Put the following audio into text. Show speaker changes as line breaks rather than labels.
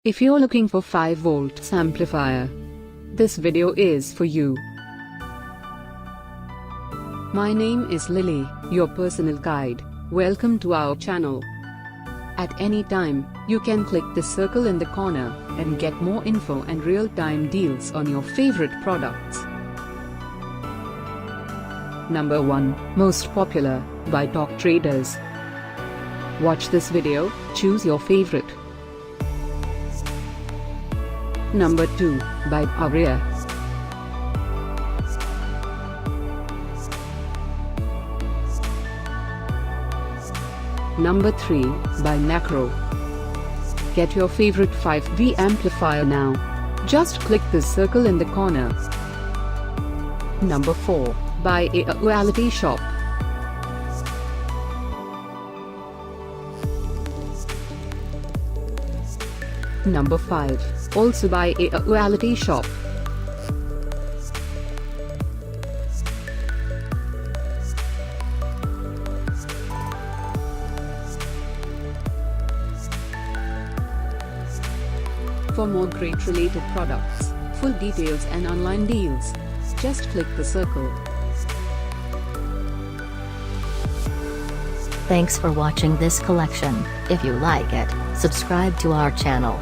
If you're looking for 5 volts amplifier, this video is for you. My name is Lily, your personal guide. Welcome to our channel. At any time, you can click the circle in the corner and get more info and real-time deals on your favorite products. Number 1, Most Popular, by Top Traders. Watch this video, choose your favorite. Number 2, by DaoRier. Number 3, by Knacro. Get your favorite 5V amplifier now. Just click the circle in the corner. Number 4, by Auality shop. Number 5, also by Auality shop. For more great related products, full details and online deals, just click the circle.
Thanks for watching this collection. If you like it, subscribe to our channel.